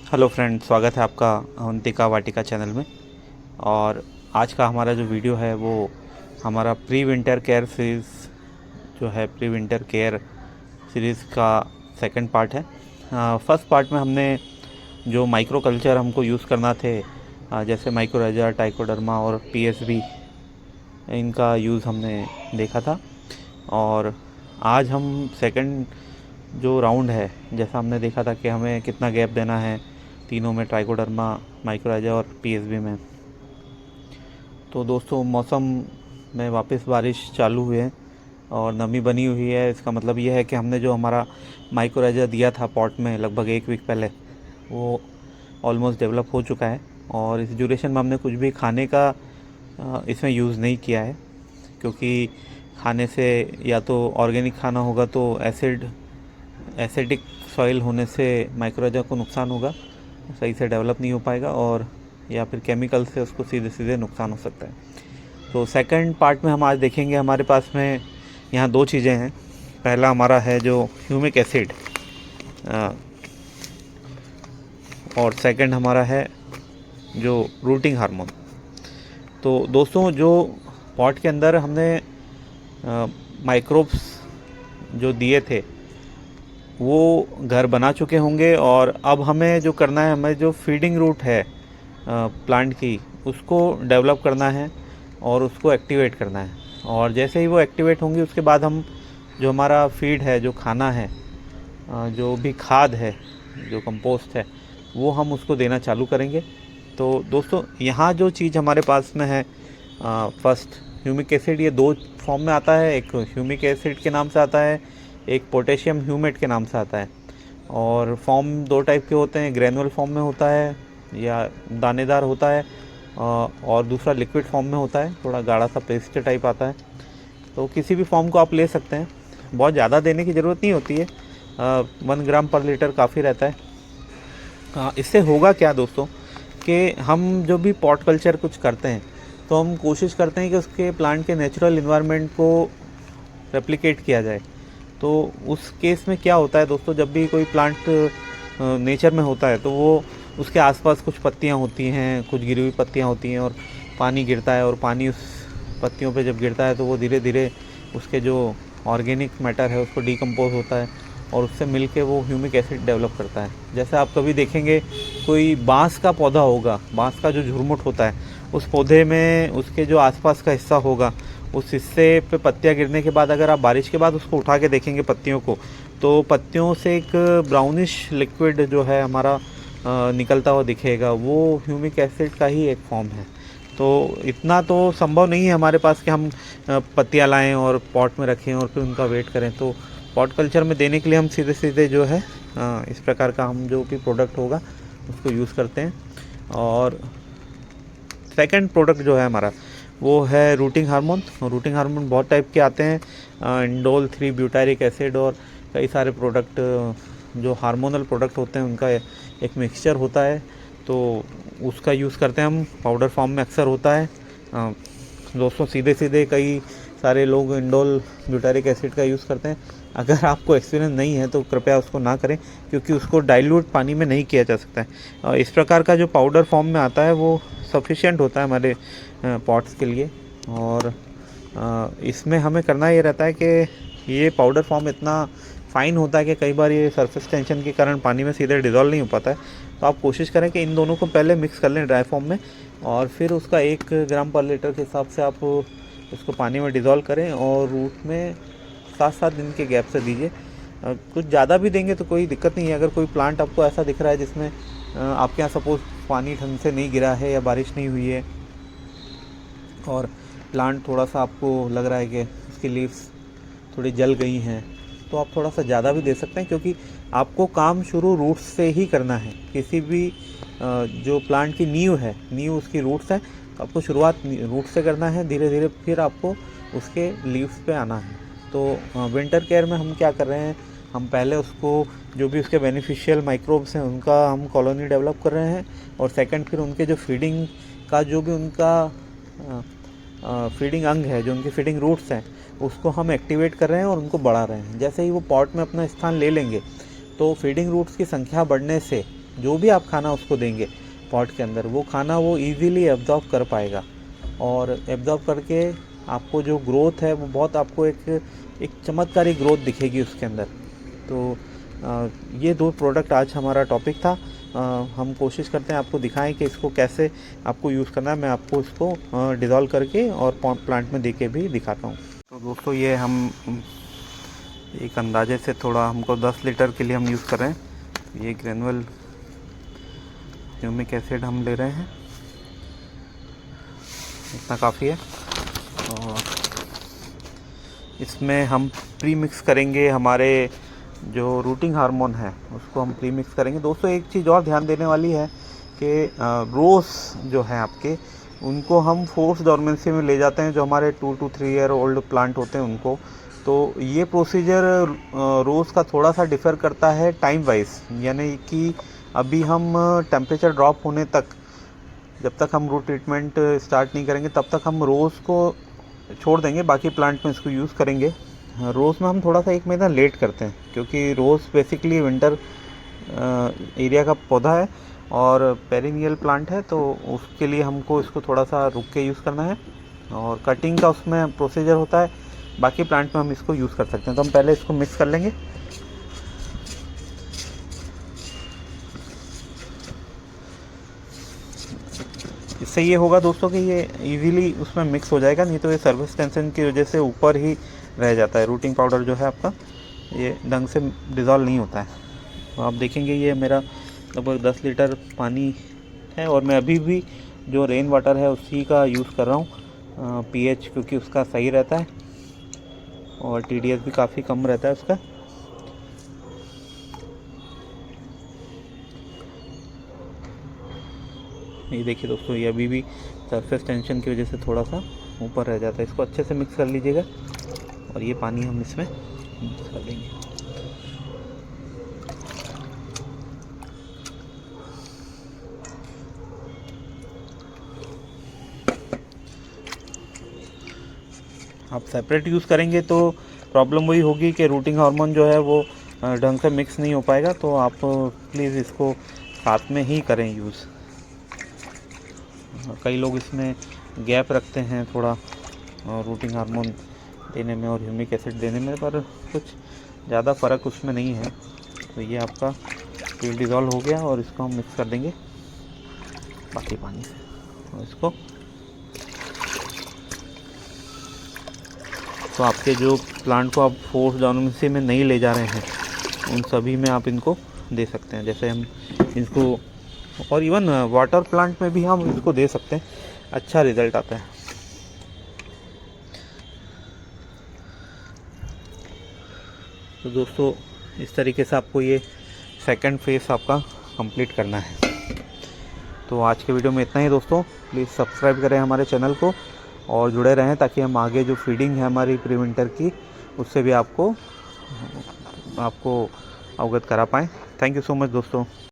Hello friend, स्वागत है आपका अवंतिका वाटिका चैनल में। और आज का हमारा जो वीडियो है वो हमारा प्री विंटर केयर सीरीज़ जो है, प्री विंटर केयर सीरीज़ का सेकंड पार्ट है। फर्स्ट पार्ट में हमने जो माइक्रो कल्चर हमको यूज़ करना थे, जैसे माइक्रोरेजा, ट्राइकोडर्मा और पीएसबी, इनका यूज़ हमने देखा था। और आज हम सेकंड जो राउंड है, जैसा हमने देखा था कि हमें कितना गैप देना है तीनों में, ट्राइकोडर्मा, माइक्रोरेजा और पीएसबी में। तो दोस्तों, मौसम में वापस बारिश चालू हुई है और नमी बनी हुई है। इसका मतलब ये है कि हमने जो हमारा माइक्रोरेजा दिया था पॉट में लगभग एक वीक पहले, वो ऑलमोस्ट डेवलप हो चुका है। और इस ड्यूरेशन में हमने कुछ भी खाने का इसमें यूज़ नहीं किया है, क्योंकि खाने से या तो ऑर्गेनिक खाना होगा तो एसिडिक सॉइल होने से माइक्रोरेजा को नुकसान होगा, सही से डेवलप नहीं हो पाएगा, और या फिर केमिकल से उसको सीधे सीधे नुकसान हो सकता है। तो सेकंड पार्ट में हम आज देखेंगे, हमारे पास में यहाँ दो चीज़ें हैं। पहला हमारा है जो ह्यूमिक एसिड, और सेकंड हमारा है जो रूटिंग हार्मोन। तो दोस्तों, जो पॉट के अंदर हमने माइक्रोब्स जो दिए थे वो घर बना चुके होंगे, और अब हमें जो करना है, हमें जो फीडिंग रूट है प्लांट की, उसको डेवलप करना है और उसको एक्टिवेट करना है। और जैसे ही वो एक्टिवेट होंगी, उसके बाद हम जो हमारा फीड है, जो खाना है, जो भी खाद है, जो कंपोस्ट है, वो हम उसको देना चालू करेंगे। तो दोस्तों, यहाँ जो चीज़ हमारे पास में है, फर्स्ट ह्यूमिक एसिड, ये दो फॉर्म में आता है। एक ह्यूमिक एसिड के नाम से आता है, एक पोटेशियम ह्यूमेट के नाम से आता है। और फॉर्म दो टाइप के होते हैं, ग्रेनुअल फॉर्म में होता है या दानेदार होता है, और दूसरा लिक्विड फॉर्म में होता है, थोड़ा गाढ़ा सा पेस्ट टाइप आता है। तो किसी भी फॉर्म को आप ले सकते हैं, बहुत ज़्यादा देने की ज़रूरत नहीं होती है, 1 ग्राम पर लीटर काफ़ी रहता है। इससे होगा क्या दोस्तों, कि हम जो भी पॉट कल्चर कुछ करते हैं तो हम कोशिश करते हैं कि उसके प्लांट के नेचुरल इन्वायरमेंट को रेप्लिकेट किया जाए। तो उस केस में क्या होता है दोस्तों, जब भी कोई प्लांट नेचर में होता है तो वो उसके आसपास कुछ पत्तियां होती हैं, कुछ गिरी हुई पत्तियां होती हैं, और पानी गिरता है, और पानी उस पत्तियों पे जब गिरता है तो वो धीरे धीरे उसके जो ऑर्गेनिक मैटर है उसको डिकम्पोज होता है, और उससे मिलके वो ह्यूमिक एसिड डेवलप करता है। जैसे आप कभी देखेंगे, कोई बांस का पौधा होगा, बांस का जो झुरमुट होता है, उस पौधे में उसके जो आसपास का हिस्सा होगा, उस हिस्से पे पत्तियां गिरने के बाद अगर आप बारिश के बाद उसको उठा के देखेंगे पत्तियों को, तो पत्तियों से एक ब्राउनिश लिक्विड जो है हमारा निकलता हुआ दिखेगा। वो ह्यूमिक एसिड का ही एक फॉर्म है। तो इतना तो संभव नहीं है हमारे पास कि हम पत्तियां लाएं और पॉट में रखें और फिर उनका वेट करें। तो पॉट कल्चर में देने के लिए हम सीधे सीधे जो है इस प्रकार का हम जो भी प्रोडक्ट होगा उसको यूज़ करते हैं। और सेकंड प्रोडक्ट जो है हमारा, वो है रूटिंग हार्मोन। रूटिंग हार्मोन बहुत टाइप के आते हैं, इंडोल 3 ब्यूटारिक एसिड और कई सारे प्रोडक्ट जो हार्मोनल प्रोडक्ट होते हैं, उनका एक मिक्सचर होता है। तो उसका यूज़ करते हैं हम, पाउडर फॉर्म में अक्सर होता है। दोस्तों, सीधे सीधे कई सारे लोग इंडोल ब्यूटारिक एसिड का यूज़ करते हैं। अगर आपको एक्सपीरियंस नहीं है तो कृपया उसको ना करें, क्योंकि उसको डाइल्यूट पानी में नहीं किया जा सकता है। इस प्रकार का जो पाउडर फॉर्म में आता है वो सफिशिएंट होता है हमारे पॉट्स के लिए। और इसमें हमें करना ये रहता है कि ये पाउडर फॉर्म इतना फाइन होता है कि कई बार ये सरफेस टेंशन के कारण पानी में सीधे डिज़ोल्व नहीं हो पाता है। तो आप कोशिश करें कि इन दोनों को पहले मिक्स कर लें ड्राई फॉर्म में, और फिर उसका 1 ग्राम पर लीटर के हिसाब से आप उसको पानी में डिज़ोल्व करें, और रूट में 7-7 दिन के गैप से दीजिए। कुछ ज़्यादा भी देंगे तो कोई दिक्कत नहीं है। अगर कोई प्लांट आपको ऐसा दिख रहा है जिसमें आपके यहाँ सपोज़ पानी ढंग से नहीं गिरा है या बारिश नहीं हुई है, और प्लांट थोड़ा सा आपको लग रहा है कि उसकी लीव्स थोड़ी जल गई हैं, तो आप थोड़ा सा ज़्यादा भी दे सकते हैं, क्योंकि आपको काम शुरू रूट्स से ही करना है। किसी भी जो प्लांट की नींव है, नींव उसकी रूट्स है, तो आपको शुरुआत रूट से करना है, धीरे धीरे फिर आपको उसके लीव्स पे आना है। तो विंटर केयर में हम क्या कर रहे हैं, हम पहले उसको जो भी उसके बेनिफिशियल माइक्रोब्स हैं उनका हम कॉलोनी डेवलप कर रहे हैं, और सेकंड फिर उनके जो फीडिंग का जो भी उनका फीडिंग अंग है, जो उनकी फीडिंग रूट्स हैं, उसको हम एक्टिवेट कर रहे हैं और उनको बढ़ा रहे हैं। जैसे ही वो पॉट में अपना स्थान ले लेंगे, तो फीडिंग रूट्स की संख्या बढ़ने से जो भी आप खाना उसको देंगे पॉट के अंदर, वो खाना वो इजीली एब्जॉर्ब कर पाएगा, और एब्जॉर्ब करके आपको जो ग्रोथ है वो बहुत आपको एक चमत्कारी ग्रोथ दिखेगी उसके अंदर। तो ये 2 प्रोडक्ट आज हमारा टॉपिक था। हम कोशिश करते हैं आपको दिखाएं कि इसको कैसे आपको यूज़ करना है। मैं आपको इसको डिज़ोल्व करके और प्लांट में देके भी दिखाता हूँ। तो दोस्तों ये हम एक अंदाजे से थोड़ा हमको 10 लीटर के लिए हम यूज़ कर रहे हैं। ये ग्रेनुअल ह्यूमिक एसिड हम ले रहे हैं, इतना काफ़ी है। और इसमें हम प्री मिक्स करेंगे हमारे जो रूटिंग हार्मोन है उसको हम प्री मिक्स करेंगे। दोस्तों एक चीज़ और ध्यान देने वाली है कि रोज़ जो है आपके, उनको हम फोर्स डोरमेंसी में ले जाते हैं, जो हमारे 2 to 3 ईयर ओल्ड प्लांट होते हैं उनको। तो ये प्रोसीजर रोज़ का थोड़ा सा डिफ़र करता है टाइम वाइज, यानी कि अभी हम टेम्परेचर ड्रॉप होने तक, जब तक हम रूट ट्रीटमेंट स्टार्ट नहीं करेंगे तब तक हम रोज़ को छोड़ देंगे, बाकी प्लांट में इसको यूज़ करेंगे। रोज़ में हम थोड़ा सा 1 महीना लेट करते हैं, क्योंकि रोज़ बेसिकली विंटर एरिया का पौधा है और पेरिनियल प्लांट है, तो उसके लिए हमको इसको थोड़ा सा रुक के यूज़ करना है। और कटिंग का उसमें प्रोसीजर होता है, बाकी प्लांट में हम इसको यूज़ कर सकते हैं। तो हम पहले इसको मिक्स कर लेंगे। इससे ये होगा दोस्तों कि ये इजीली उसमें मिक्स हो जाएगा, नहीं तो ये सर्फेस टेंशन की वजह से ऊपर ही रह जाता है। रूटिंग पाउडर जो है आपका ये ढंग से डिज़ोल्व नहीं होता है। तो आप देखेंगे ये मेरा लगभग 10 लीटर पानी है, और मैं अभी भी जो रेन वाटर है उसी का यूज़ कर रहा हूँ। पीएच क्योंकि उसका सही रहता है और टीडीएस भी काफ़ी कम रहता है उसका। ये देखिए दोस्तों, ये अभी भी सरफेस टेंशन की वजह से थोड़ा सा ऊपर रह जाता है। इसको अच्छे से मिक्स कर लीजिएगा, और ये पानी हम इसमें मिक्स कर देंगे। आप सेपरेट यूज़ करेंगे तो प्रॉब्लम वही होगी कि रूटिंग हार्मोन जो है वो ढंग से मिक्स नहीं हो पाएगा। तो आप प्लीज़ इसको साथ में ही करें यूज़। कई लोग इसमें गैप रखते हैं थोड़ा रूटिंग हार्मोन देने में और ह्यूमिक एसिड देने में, पर कुछ ज़्यादा फ़र्क उसमें नहीं है। तो ये आपका फील्ड डिज़ोल्व हो गया, और इसको हम मिक्स कर देंगे बाकी पानी से। और इसको तो आपके जो प्लांट को आप फोर्स डोमिनेंसी में नहीं ले जा रहे हैं, उन सभी में आप इनको दे सकते हैं। जैसे हम इसको, और इवन वाटर प्लांट में भी हम इसको दे सकते हैं, अच्छा रिज़ल्ट आता है। तो दोस्तों इस तरीके से आपको ये सेकंड फेज़ आपका कंप्लीट करना है। तो आज के वीडियो में इतना ही दोस्तों। प्लीज़ सब्सक्राइब करें हमारे चैनल को और जुड़े रहें, ताकि हम आगे जो फीडिंग है हमारी प्री विंटर की, उससे भी आपको अवगत करा पाएँ। थैंक यू सो मच दोस्तों।